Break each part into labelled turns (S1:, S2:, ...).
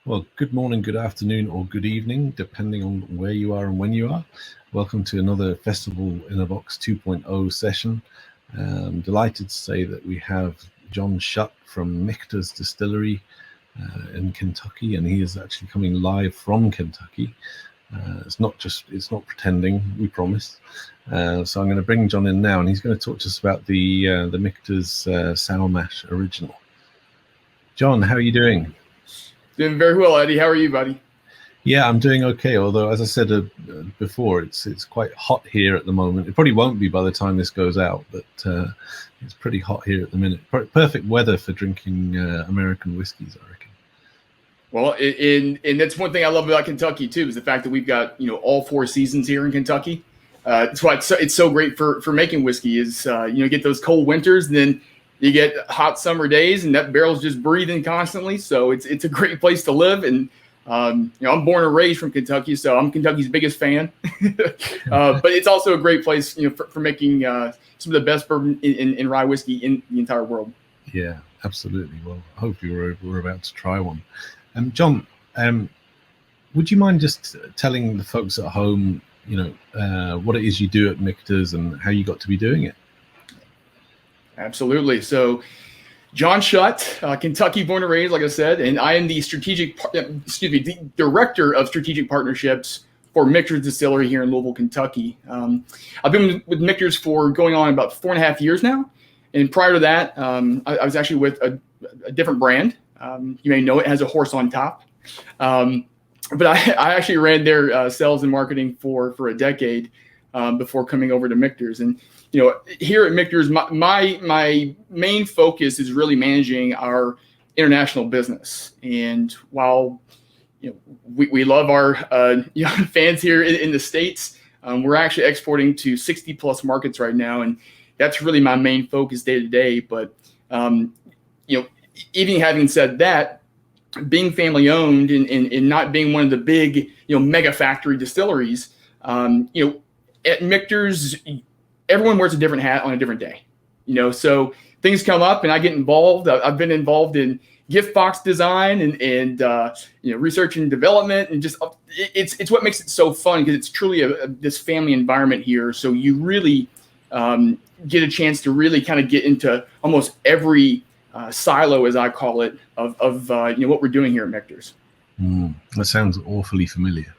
S1: Well, good morning, good afternoon, or good evening, depending on where you are and when you are. Welcome to another Festival in a Box 2.0 session. Delighted to say that we have John Shutt from Michter's Distillery in Kentucky, and he is actually coming live from Kentucky. It's not pretending, we promise. So I'm going to bring John in now, and he's going to talk to us about the Michter's Sour Mash Original. John, how are you doing?
S2: Doing very well, Eddie. How are you, buddy?
S1: Yeah, I'm doing okay. Although, as I said before, it's quite hot here at the moment. It probably won't be by the time this goes out, but it's pretty hot here at the minute. Perfect weather for drinking American whiskeys, I reckon.
S2: Well, and that's one thing I love about Kentucky too, is the fact that we've got all four seasons here in Kentucky. That's why it's so great for making whiskey. Is get those cold winters, and then you get hot summer days, and that barrel's just breathing constantly. So it's a great place to live. And I'm born and raised from Kentucky, so I'm Kentucky's biggest fan. But it's also a great place, for making some of the best bourbon in rye whiskey in the entire world.
S1: Yeah, absolutely. Well, hopefully we're about to try one. John, would you mind just telling the folks at home, what it is you do at Michter's and how you got to be doing it?
S2: Absolutely. So, John Shutt, Kentucky born and raised, like I said, and I am the director of strategic partnerships for Michter's Distillery here in Louisville, Kentucky. I've been with Michter's for going on about 4.5 years now, and prior to that, I was actually with a different brand. You may know it has a horse on top, but I actually ran their sales and marketing for a decade before coming over to Michter's. And here at Michter's, my main focus is really managing our international business. And while we love our fans here in the States, we're actually exporting to 60 plus markets right now, and that's really my main focus day to day. But even having said that, being family owned and not being one of the big mega factory distilleries, at Michter's, everyone wears a different hat on a different day, so things come up and I get involved. I've been involved in gift box design and research and development, and just it's what makes it so fun, because it's truly this family environment here. So you really get a chance to really kind of get into almost every silo, as I call it, of what we're doing here at Michter's.
S1: That sounds awfully familiar.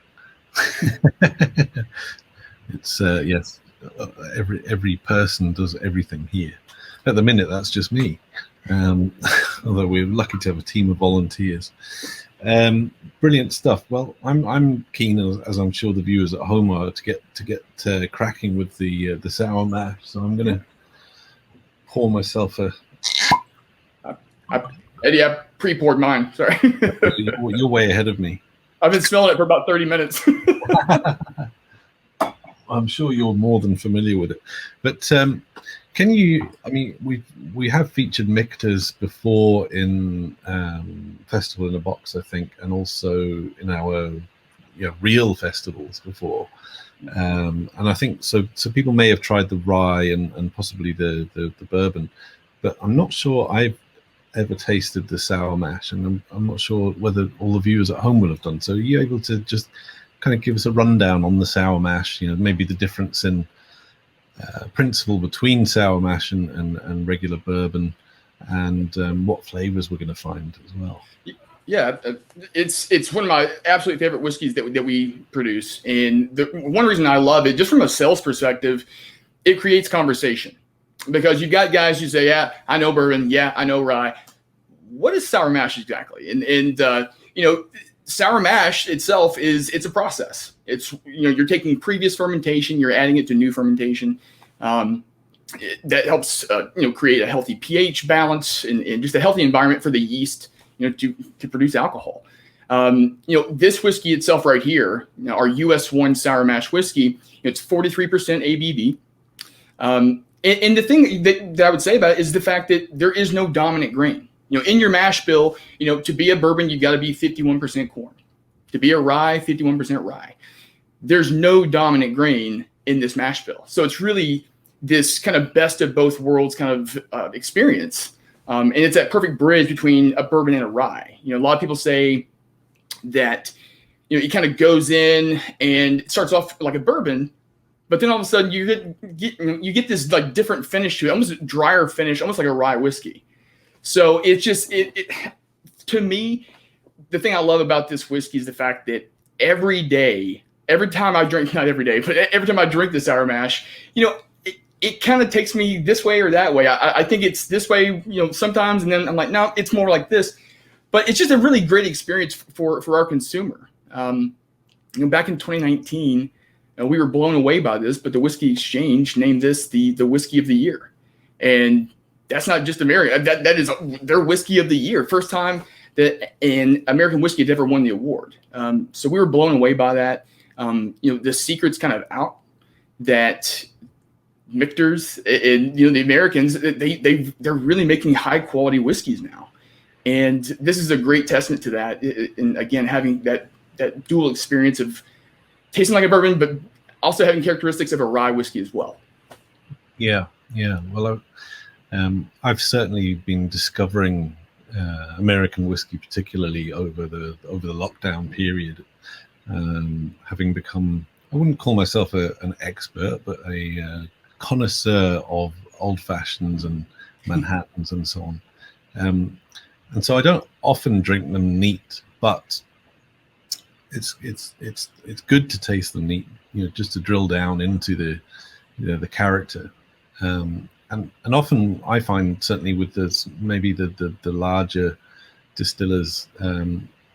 S1: It's yes. Every person does everything here. At the minute, that's just me. Although we're lucky to have a team of volunteers. Brilliant stuff. Well, I'm keen, as I'm sure the viewers at home are, to get cracking with the sour mash. So I'm going to pour myself a.
S2: Eddie, I pre-poured mine. Sorry.
S1: You're way ahead of me.
S2: I've been smelling it for about 30 minutes.
S1: I'm sure you're more than familiar with it, but can you? I mean, we have featured Michter's before in Festival in a Box, I think, and also in our real festivals before. And I think so people may have tried the rye and possibly the bourbon, but I'm not sure I've ever tasted the sour mash, and I'm not sure whether all the viewers at home will have done. So are you able to just kind of give us a rundown on the sour mash, maybe the difference in principle between sour mash and regular bourbon, and what flavors we're going to find as well?
S2: Yeah, it's one of my absolute favorite whiskeys that we produce. And one reason I love it, just from a sales perspective, it creates conversation. Because you've got guys who say, yeah, I know bourbon, yeah, I know rye. What is sour mash exactly? And sour mash itself it's a process. It's you're taking previous fermentation, you're adding it to new fermentation. That helps create a healthy pH balance and just a healthy environment for the yeast to produce alcohol. This whiskey itself right here, our US1 sour mash whiskey, it's 43% ABV. And the thing that I would say about it is the fact that there is no dominant grain. In your mash bill, to be a bourbon, you've got to be 51% corn. To be a rye, 51% rye. There's no dominant grain in this mash bill. So it's really this kind of best of both worlds kind of experience. And it's that perfect bridge between a bourbon and a rye. A lot of people say, that, it kind of goes in and it starts off like a bourbon, but then all of a sudden you get this like different finish to it, almost a drier finish, almost like a rye whiskey. So it's just to me, the thing I love about this whiskey is the fact that every time I drink, not every day, but every time I drink this sour mash, it kind of takes me this way or that way. I think it's this way, sometimes, and then I'm like, no, it's more like this. But it's just a really great experience for our consumer. Back in 2019, we were blown away by this, but the Whiskey Exchange named this the Whiskey of the Year. And that's not just American. That is their Whiskey of the Year. First time that an American whiskey had ever won the award. So we were blown away by that. The secret's kind of out that Michter's and the Americans, they're really making high quality whiskeys now. And this is a great testament to that. And again, having that dual experience of tasting like a bourbon, but also having characteristics of a rye whiskey as well.
S1: Yeah. Well, I've certainly been discovering American whiskey, particularly over the lockdown period, having become, I wouldn't call myself an expert, but a connoisseur of old fashions and Manhattans and so on. And so I don't often drink them neat, but it's good to taste them neat, just to drill down into the character. And often I find, certainly with this, maybe the larger distillers,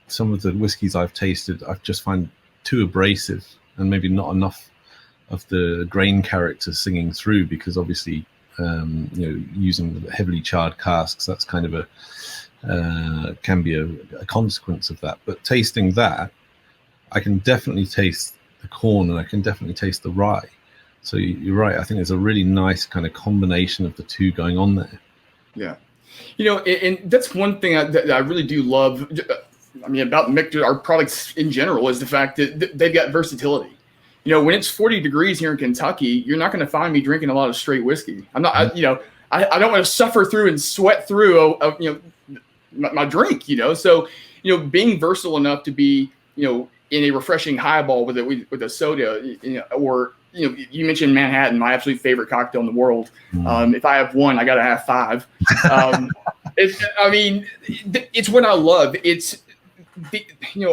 S1: some of the whiskies I've tasted, I just find too abrasive and maybe not enough of the grain character singing through, because obviously, using heavily charred casks, that's kind of can be a consequence of that. But tasting that, I can definitely taste the corn and I can definitely taste the rye. So you're right. I think there's a really nice kind of combination of the two going on there.
S2: Yeah. And that's one thing that I really do love. About Michter, our products in general, is the fact that they've got versatility. When it's 40 degrees here in Kentucky, you're not going to find me drinking a lot of straight whiskey. I'm not, I don't want to suffer through and sweat through, my drink, So, being versatile enough to be, in a refreshing highball with a soda, or, you mentioned Manhattan, my absolute favorite cocktail in the world. If I have one, I got to have five. It's what I love. It's,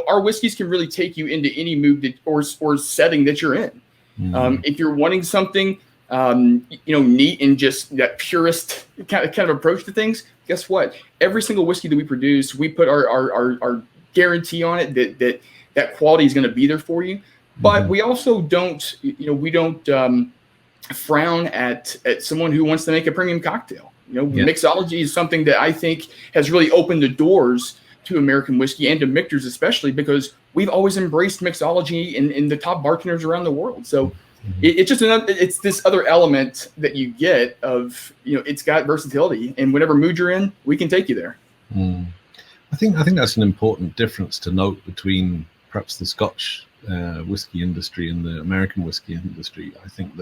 S2: our whiskeys can really take you into any mood or setting that you're in. If you're wanting something, neat and just that purist kind of approach to things, guess what? Every single whiskey that we produce, we put our guarantee on it that quality is going to be there for you. But we also don't frown at someone who wants to make a premium cocktail. Mixology is something that I think has really opened the doors to American whiskey and to Michter's especially, because we've always embraced mixology in the top bartenders around the world. So it's just it's this other element that you get of, it's got versatility, and whatever mood you're in, we can take you there.
S1: I think that's an important difference to note between perhaps the Scotch whiskey industry and the American whiskey industry. I think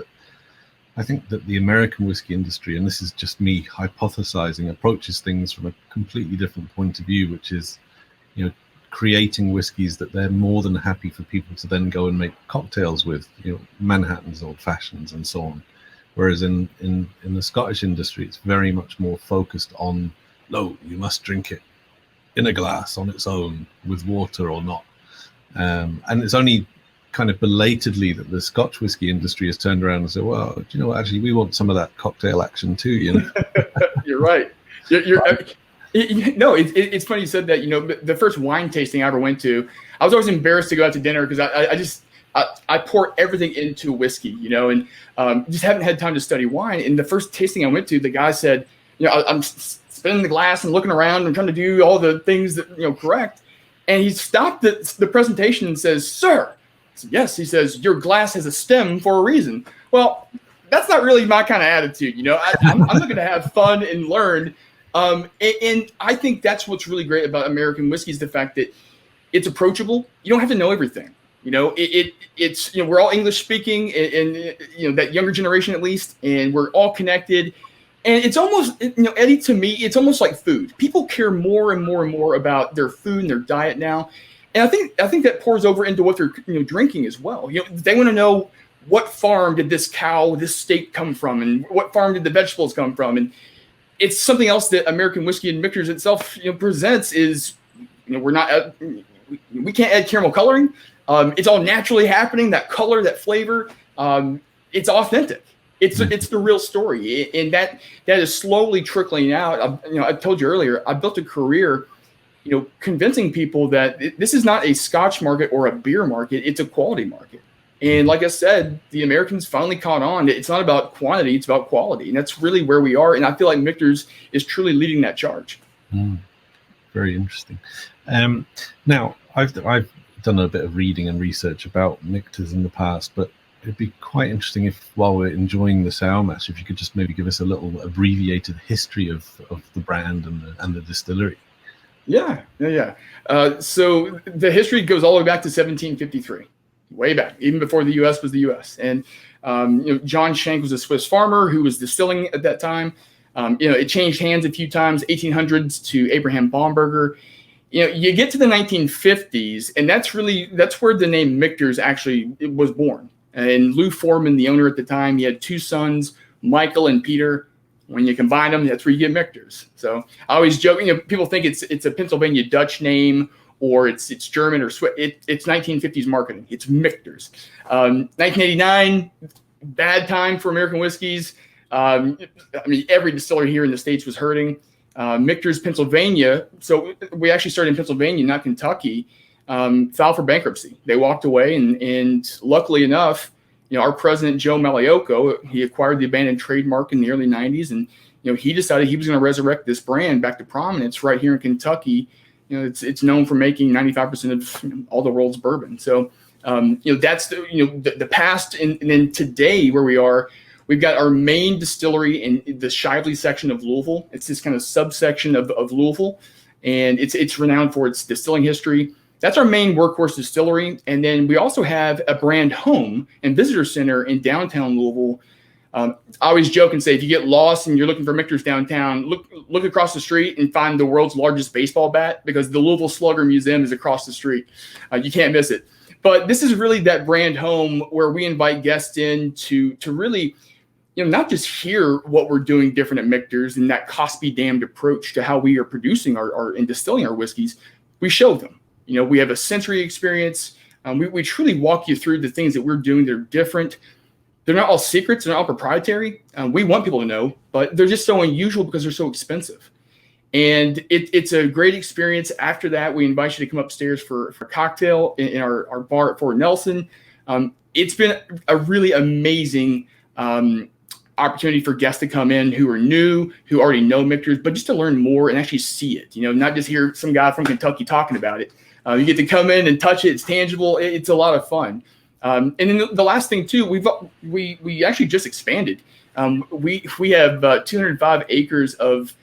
S1: that the American whiskey industry, and this is just me hypothesizing, approaches things from a completely different point of view, which is, creating whiskies that they're more than happy for people to then go and make cocktails with, Manhattans, old fashions, and so on. Whereas in the Scottish industry, it's very much more focused on, no, you must drink it in a glass on its own with water or not. And it's only kind of belatedly that the Scotch whiskey industry has turned around and said, well, do you know what, actually, we want some of that cocktail action too,
S2: You're right. It's funny you said that. The first wine tasting I ever went to, I was always embarrassed to go out to dinner because I pour everything into whiskey, and just haven't had time to study wine. And the first tasting I went to, the guy said, I'm spinning the glass and looking around and trying to do all the things that, correct. And he stopped the presentation and says, "Sir," I said, "Yes." He says, "Your glass has a stem for a reason." Well, that's not really my kind of attitude. I'm looking to have fun and learn. And I think that's what's really great about American whiskey is the fact that it's approachable. You don't have to know everything. It's we're all English speaking, and that younger generation at least, and we're all connected. And it's almost, Eddie, to me, it's almost like food. People care more and more and more about their food and their diet now. And I think that pours over into what they're drinking as well. They want to know, what farm did this cow, this steak come from, and what farm did the vegetables come from? And it's something else that American whiskey and Michter's itself presents is, we're not we can't add caramel coloring. It's all naturally happening. That color, that flavor, it's authentic. It's the real story, and that is slowly trickling out. I told you earlier, I built a career, convincing people that this is not a Scotch market or a beer market. It's a quality market. And like I said, the Americans finally caught on. It's not about quantity, it's about quality. And that's really where we are. And I feel like Michter's is truly leading that charge.
S1: Very interesting. Now, I've done a bit of reading and research about Michter's in the past, but it'd be quite interesting if, while we're enjoying the sour mash, if you could just maybe give us a little abbreviated history of the brand and the distillery.
S2: Yeah. So the history goes all the way back to 1753. Way back, even before the U.S. was the U.S. And, John Schenk was a Swiss farmer who was distilling at that time. It changed hands a few times, 1800s to Abraham Baumberger. You get to the 1950s, and that's where the name Michter's actually was born. And Lou Foreman, the owner at the time, he had two sons, Michael and Peter. When you combine them, that's where you get Michter's. So I always joke, people think it's a Pennsylvania Dutch name, or it's German or Swiss. It's 1950s marketing. It's Michter's. 1989, bad time for American whiskeys. Every distillery here in the States was hurting. Michter's Pennsylvania, so we actually started in Pennsylvania, not Kentucky, filed for bankruptcy. They walked away, and luckily enough, our president, Joe Malaiocco, he acquired the abandoned trademark in the early 90s, and he decided he was going to resurrect this brand back to prominence right here in Kentucky. It's known for making 95% of all the world's bourbon. So, that's the past. And then today, where we are, we've got our main distillery in the Shively section of Louisville. It's this kind of subsection of Louisville, and it's renowned for its distilling history. That's our main workhorse distillery. And then we also have a brand home and visitor center in downtown Louisville. I always joke and say, if you get lost and you're looking for Michter's downtown, look across the street and find the world's largest baseball bat, because the Louisville Slugger Museum is across the street. You can't miss it. But this is really that brand home where we invite guests in to really, not just hear what we're doing different at Michter's and that cost be damned approach to how we are producing and distilling our whiskeys. We show them. We have a sensory experience. We truly walk you through the things that we're doing that are different. They're not all secrets. They're not all proprietary. We want people to know, but they're just so unusual because they're so expensive. And it's a great experience. After that, we invite you to come upstairs for a cocktail in our bar at Fort Nelson. It's been a really amazing opportunity for guests to come in who are new, who already know Michter's, but just to learn more and actually see it. Not just hear some guy from Kentucky talking about it. You get to come in and touch it. It's tangible. It's a lot of fun. And then the last thing too, we actually just expanded. We have 205 acres of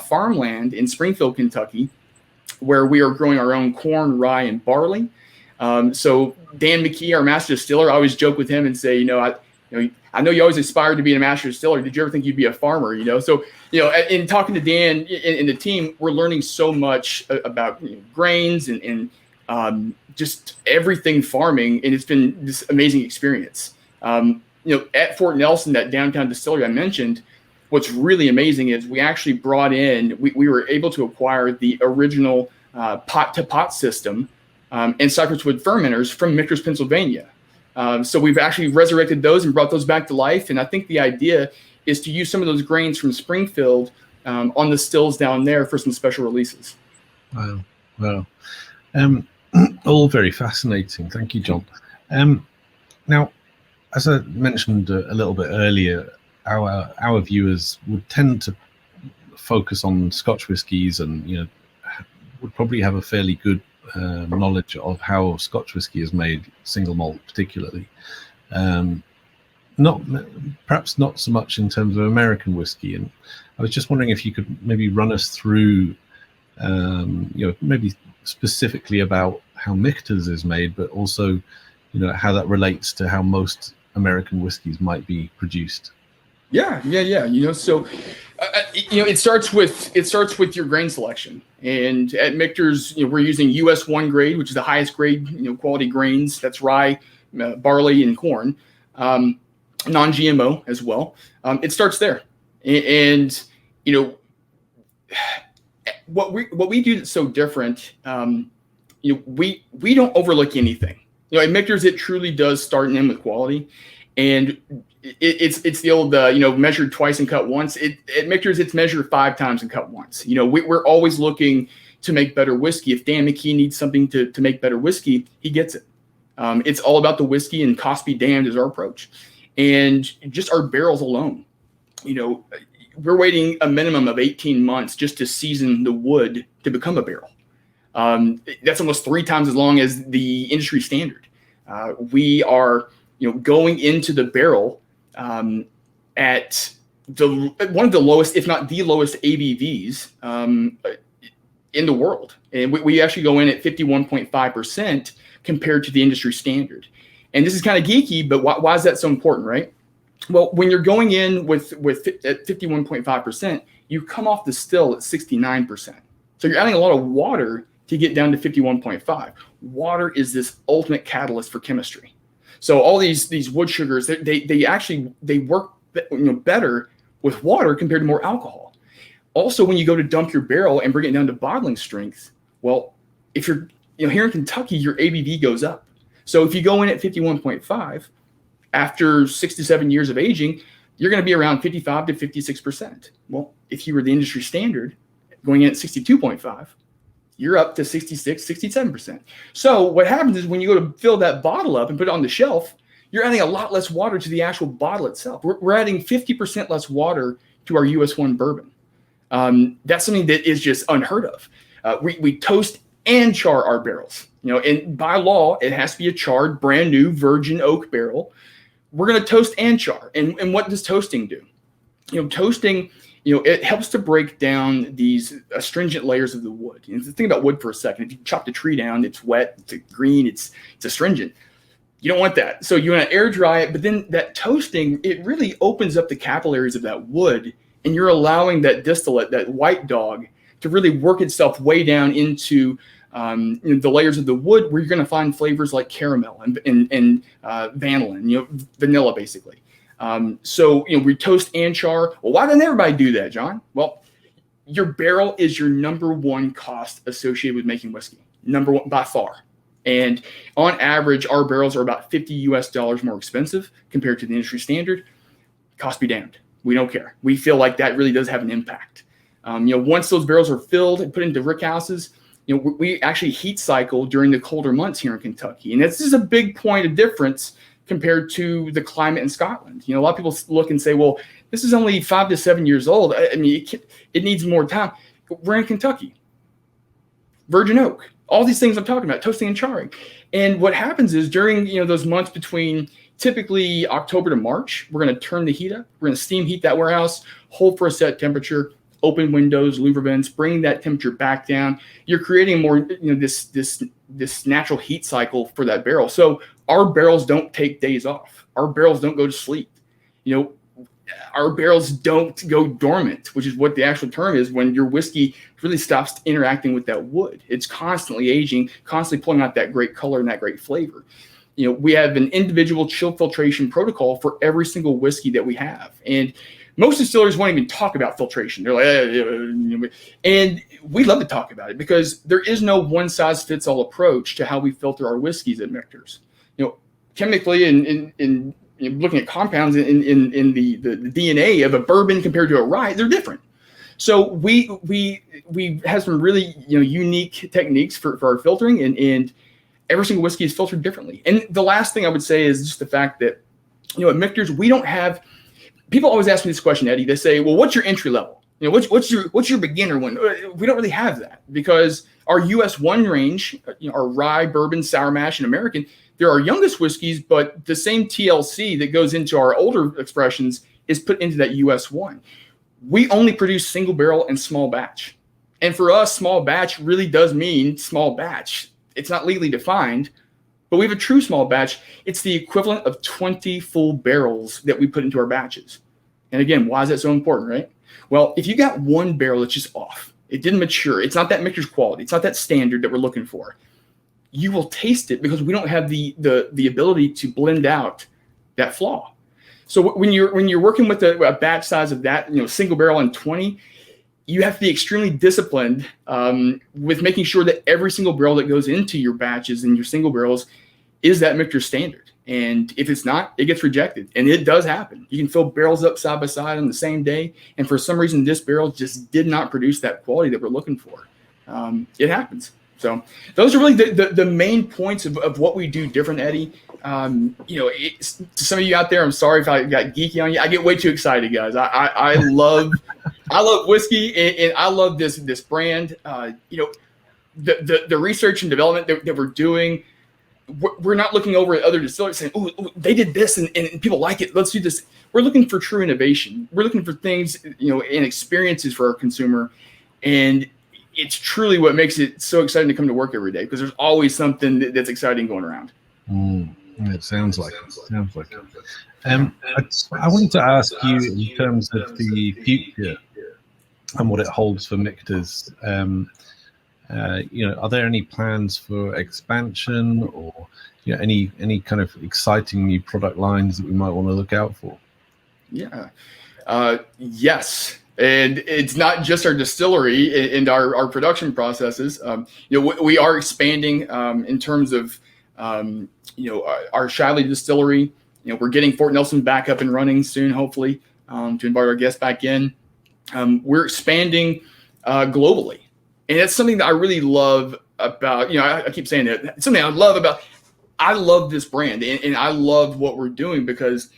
S2: farmland in Springfield, Kentucky, where we are growing our own corn, rye, and barley. So Dan McKee, our master distiller, I always joke with him and say, I know you always aspired to be a master distiller. Did you ever think you'd be a farmer? So in talking to Dan and the team, we're learning so much about grains and just everything farming, and it's been this amazing experience. At Fort Nelson, that downtown distillery I mentioned, what's really amazing is we actually brought in, we were able to acquire the original pot-to-pot system and cypress wood fermenters from Michter's, Pennsylvania. So we've actually resurrected those and brought those back to life. And I think the idea is to use some of those grains from Springfield on the stills down there for some special releases.
S1: Wow. All very fascinating. Thank you, John. Now, as I mentioned a little bit earlier, our viewers would tend to focus on Scotch whiskies and, would probably have a fairly good knowledge of how Scotch whisky is made, single malt particularly. Perhaps not so much in terms of American whiskey. And I was just wondering if you could maybe run us through, maybe specifically about how Michter's is made, but also, how that relates to how most American whiskeys might be produced.
S2: Yeah. So It starts with your grain selection. And at Michter's, we're using US1 grade, which is the highest grade, quality grains. That's rye, barley, and corn, non-GMO as well. It starts there, and what we do that's so different. We don't overlook anything. At Michter's, it truly does start and end with quality, and it's the old measured twice and cut once. At Michter's, it's measured 5 times and cut once. We're always looking to make better whiskey. If Dan McKee needs something to make better whiskey, he gets it. It's all about the whiskey, and cost be damned is our approach. And just our barrels alone, we're waiting a minimum of 18 months just to season the wood to become a barrel. That's almost 3 times as long as the industry standard. We are, going into the barrel at one of the lowest, if not the lowest ABVs in the world. And we actually go in at 51.5% compared to the industry standard. And this is kind of geeky, but why is that so important, right? Well, when you're going in with at 51.5%, you come off the still at 69%. So you're adding a lot of water to get down to 51.5. Water is this ultimate catalyst for chemistry. So all these wood sugars, they work better with water compared to more alcohol. Also, when you go to dump your barrel and bring it down to bottling strength, well, if you're here in Kentucky, your ABV goes up. So if you go in at 51.5, after 6 to 7 years of aging, you're going to be around 55 to 56%. Well, if you were the industry standard, going in at 62.5, you're up to 66, 67%. So what happens is when you go to fill that bottle up and put it on the shelf, you're adding a lot less water to the actual bottle itself. We're adding 50% less water to our US1 bourbon. That's something that is just unheard of. We toast and char our barrels. And by law, it has to be a charred, brand new virgin oak barrel. We're going to toast and char. And what does toasting do? Toasting, it helps to break down these astringent layers of the wood. And think about wood for a second. If you chop the tree down, it's wet, it's green, it's astringent. You don't want that. So you want to air dry it, but then that toasting, it really opens up the capillaries of that wood, and you're allowing that distillate, that white dog, to really work itself way down into the layers of the wood, where you're going to find flavors like caramel and vanillin, vanilla basically. So we toast and char. Well, why doesn't everybody do that, John? Well, your barrel is your number one cost associated with making whiskey, number one by far. And on average, our barrels are about $50 more expensive compared to the industry standard. Cost be damned. We don't care. We feel like that really does have an impact. Once those barrels are filled and put into rick houses, we actually heat cycle during the colder months here in Kentucky. And this is a big point of difference compared to the climate in Scotland. A lot of people look and say, well, this is only 5 to 7 years old. I mean, it needs more time. We're in Kentucky. Virgin oak. All these things I'm talking about, toasting and charring. And what happens is during those months between typically October to March, we're going to turn the heat up. We're going to steam heat that warehouse, hold for a set temperature, open windows, louver vents, bring that temperature back down. You're creating more, this natural heat cycle for that barrel. So our barrels don't take days off. Our barrels don't go to sleep. Our barrels don't go dormant, which is what the actual term is when your whiskey really stops interacting with that wood. It's constantly aging, constantly pulling out that great color and that great flavor. We have an individual chill filtration protocol for every single whiskey that we have. And most distilleries won't even talk about filtration. They're like, and we love to talk about it because there is no one size fits all approach to how we filter our whiskeys at Michter's. Chemically and looking at compounds in the DNA of a bourbon compared to a rye, they're different. So we have some really unique techniques for our filtering, and every single whiskey is filtered differently. And the last thing I would say is just the fact that at Michter's we don't have. People always ask me this question, Eddie. They say, "Well, what's your entry level? What's your beginner one?" We don't really have that because our US1 range, our rye, bourbon, sour mash, and American, they're our youngest whiskeys, but the same TLC that goes into our older expressions is put into that US1. We only produce single barrel and small batch. And for us, small batch really does mean small batch. It's not legally defined, but we have a true small batch. It's the equivalent of 20 full barrels that we put into our batches. And again, why is that so important, right? Well, if you got one barrel that's just off, it didn't mature, it's not that Michter's quality, it's not that standard that we're looking for, you will taste it because we don't have the ability to blend out that flaw. So when you're working with a batch size of that, single barrel and 20, you have to be extremely disciplined with making sure that every single barrel that goes into your batches and your single barrels is that Michter standard. And if it's not, it gets rejected. And it does happen. You can fill barrels up side by side on the same day. And for some reason, this barrel just did not produce that quality that we're looking for. It happens. So those are really the main points of what we do different, Eddie. To some of you out there, I'm sorry if I got geeky on you. I get way too excited, guys. I love whiskey, and I love this brand. The research and development that we're doing, we're not looking over at other distilleries saying, oh, they did this and people like it, let's do this. We're looking for true innovation. We're looking for things, and experiences for our consumer. And it's truly what makes it so exciting to come to work every day, because there's always something that's exciting going around.
S1: It sounds like it. I wanted to ask you in terms of the future and what it holds for Michter's. Are there any plans for expansion, or any kind of exciting new product lines that we might want to look out for?
S2: Yeah. Yes. And it's not just our distillery and our production processes. We are expanding in terms of our Shiley distillery. We're getting Fort Nelson back up and running soon, hopefully, to invite our guests back in. We're expanding globally. And that's something that I really love about, I keep saying that. It's something I love this brand, and I love what we're doing because,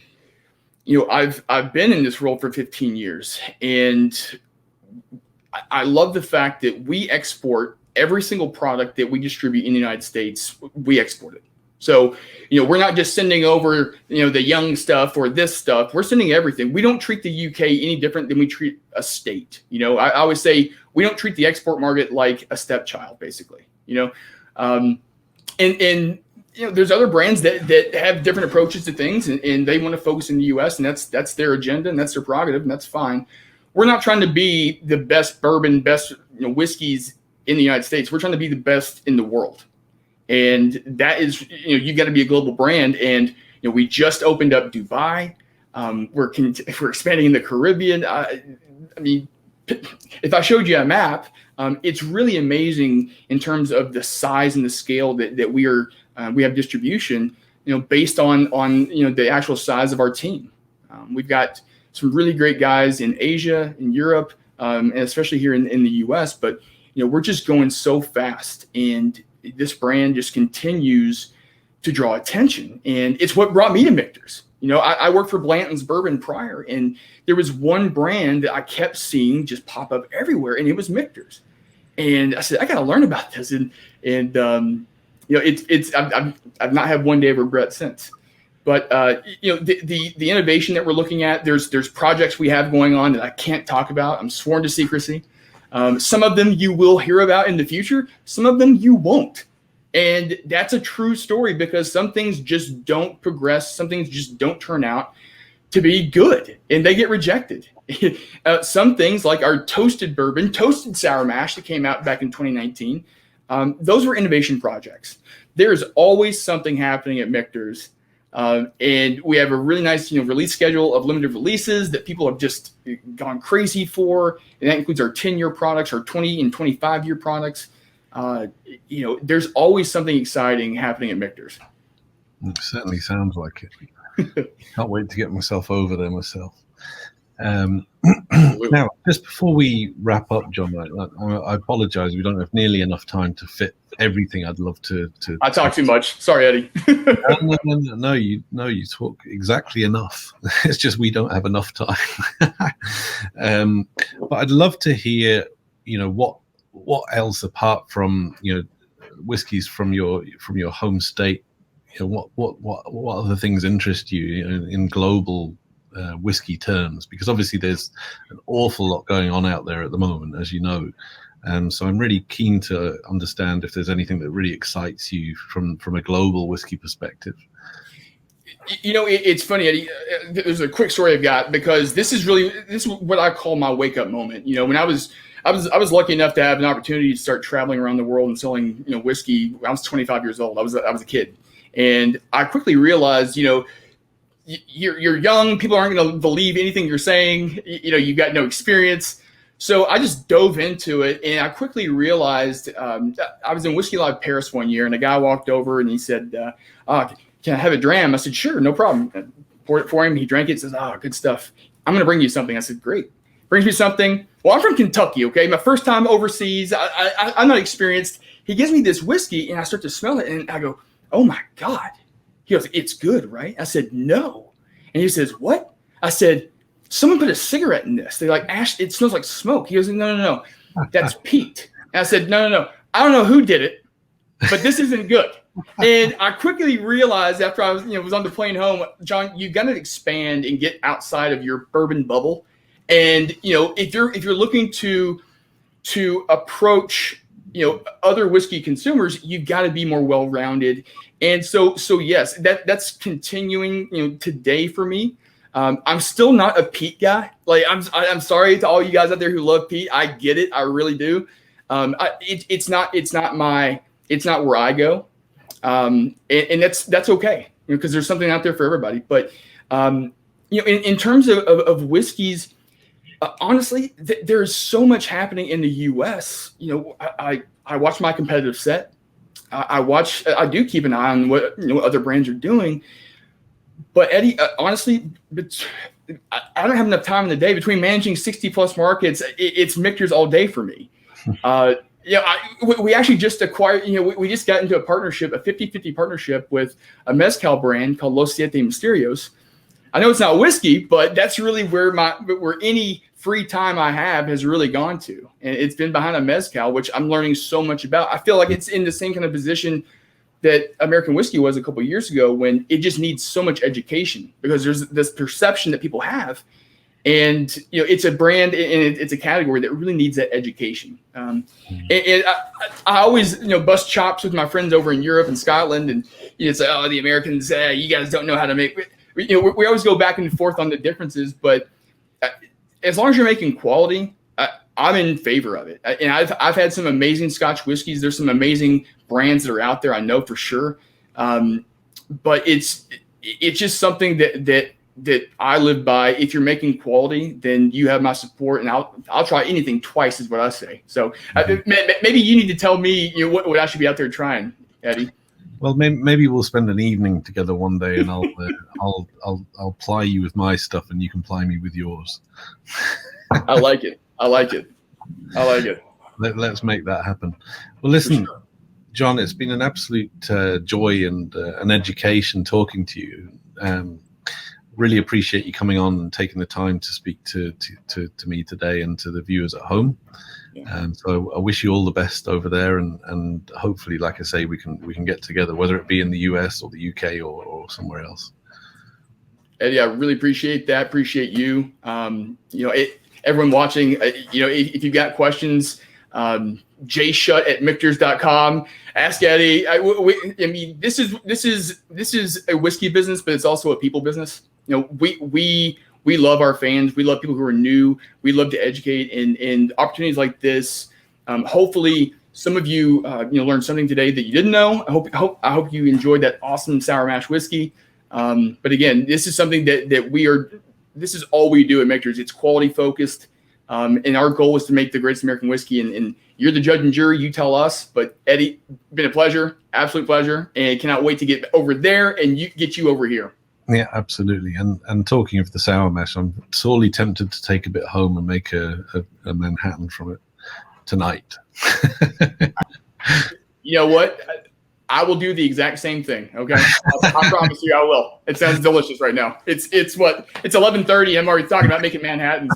S2: I've been in this role for 15 years, and I love the fact that we export every single product that we distribute in the United States. We export it. So, we're not just sending over, the young stuff or this stuff. We're sending everything. We don't treat the UK any different than we treat a state. I always say we don't treat the export market like a stepchild, basically. There's other brands that have different approaches to things, and they want to focus in the U.S., and that's their agenda, and that's their prerogative, and that's fine. We're not trying to be the best bourbon, best whiskeys in the United States. We're trying to be the best in the world. And that is, you got to be a global brand. And, we just opened up Dubai. We're expanding in the Caribbean. If I showed you a map, it's really amazing in terms of the size and the scale that we have distribution, based on the actual size of our team. We've got some really great guys in Asia, in Europe, and especially here in the US, but, we're just going so fast, and this brand just continues to draw attention. And it's what brought me to Michter's. I worked for Blanton's Bourbon prior, and there was one brand that I kept seeing just pop up everywhere, and it was Michter's. And I said, I got to learn about this. And I've not had one day of regret since. But the innovation that we're looking at, there's projects we have going on that I can't talk about. I'm sworn to secrecy. Some of them you will hear about in the future. Some of them you won't. And that's a true story, because some things just don't progress. Some things just don't turn out to be good, and they get rejected. Some things, like our toasted bourbon, toasted sour mash that came out back in 2019, those were innovation projects. There's always something happening at Michter's. And we have a really nice, release schedule of limited releases that people have just gone crazy for. And that includes our 10-year products, our 20 and 25-year products. There's always something exciting happening at Michter's.
S1: It certainly sounds like it. Can't wait to get myself over there myself. Now, just before we wrap up, John, I apologize. We don't have nearly enough time to fit everything I'd love to.
S2: I talk too much. Sorry, Eddie.
S1: No, you talk exactly enough. It's just we don't have enough time. But I'd love to hear, what else apart from whiskeys from your home state. What other things interest you in global whiskey terms, because obviously there's an awful lot going on out there at the moment, as you know. So I'm really keen to understand if there's anything that really excites you from a global whiskey perspective.
S2: It's funny, Eddie. There's a quick story I've got, because this is what I call my wake up moment. When I was lucky enough to have an opportunity to start traveling around the world and selling, whiskey. I was 25 years old. I was a kid, and I quickly realized, you're young. People aren't going to believe anything you're saying. You've got no experience. So I just dove into it, and I quickly realized I was in Whiskey Live Paris one year, and a guy walked over and he said, "Can I have a dram?" I said, "Sure, no problem." I poured it for him. He drank it. Says, "Oh, good stuff. I'm going to bring you something." I said, "Great." Brings me something. Well, I'm from Kentucky. Okay, my first time overseas. I'm not experienced. He gives me this whiskey, and I start to smell it, and I go, "Oh my God." He goes, "It's good, right?" I said, "No." And he says, "What?" I said, "Someone put a cigarette in this. They like ash. It smells like smoke." He goes, No. That's peat." And I said, No. I don't know who did it, but this isn't good." And I quickly realized after I was on the plane home, John, you got to expand and get outside of your bourbon bubble. And if you're looking to approach other whiskey consumers, you've got to be more well-rounded. And so yes, that's continuing today for me. I'm still not a peat guy. Like I'm sorry to all you guys out there who love peat. I get it. I really do. It's not where I go. And that's okay, because there's something out there for everybody. But in terms of whiskeys, honestly, there's so much happening in the U.S. I watch my competitive set. I do keep an eye on what other brands are doing. But Eddie, honestly, I don't have enough time in the day between managing 60 plus markets. It's Michter's all day for me. We actually just acquired, we just got into a partnership, a 50-50 partnership with a mezcal brand called Los Siete Misterios. I know it's not whiskey, but that's really where any free time I have has really gone to. And it's been behind a mezcal, which I'm learning so much about. I feel like it's in the same kind of position that American whiskey was a couple of years ago, when it just needs so much education, because there's this perception that people have. And it's a brand and it's a category that really needs that education. And I always bust chops with my friends over in Europe and Scotland, and say, "Oh, the Americans, you guys don't know how to make." We always go back and forth on the differences, but as long as you're making quality, I'm in favor of it. And I've had some amazing Scotch whiskeys. There's some amazing brands that are out there, I know for sure. But it's just something that I live by. If you're making quality, then you have my support, and I'll try anything twice, is what I say. So maybe you need to tell me what I should be out there trying, Eddie.
S1: Well, maybe we'll spend an evening together one day, and I'll ply you with my stuff, and you can ply me with yours.
S2: I like it.
S1: Let's make that happen. Well, listen, sure. John, it's been an absolute joy and an education talking to you. Really appreciate you coming on and taking the time to speak to me today and to the viewers at home. Yeah. So I wish you all the best over there, and hopefully, like I say, we can get together, whether it be in the US or the UK or somewhere else.
S2: Eddie, I really appreciate that. Appreciate you. Everyone watching, if you've got questions, jshutt@michters.com. Ask Eddie. This is a whiskey business, but it's also a people business. We love our fans. We love people who are new. We love to educate, and opportunities like this. Hopefully, some of you learned something today that you didn't know. I hope you enjoyed that awesome sour mash whiskey. But again, this is something that we are. This is all we do at Michters. It's quality focused, and our goal is to make the greatest American whiskey. And you're the judge and jury. You tell us. But Eddie, been a pleasure, absolute pleasure, and cannot wait to get over there and get you over here.
S1: Yeah, absolutely. And talking of the sour mash, I'm sorely tempted to take a bit home and make a Manhattan from it tonight.
S2: You know what? I will do the exact same thing. Okay, I promise you, I will. It sounds delicious right now. It's 11:30. I'm already talking about making Manhattans.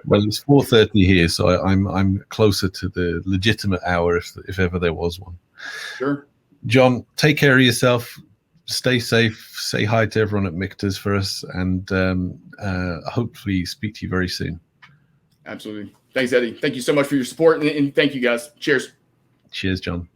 S1: Well, it's 4:30 here, so I'm closer to the legitimate hour if ever there was one.
S2: Sure.
S1: John, take care of yourself. Stay safe. Say hi to everyone at Michters for us, and hopefully speak to you very soon.
S2: Absolutely. Thanks, Eddie. Thank you so much for your support, and thank you, guys. Cheers.
S1: Cheers, John.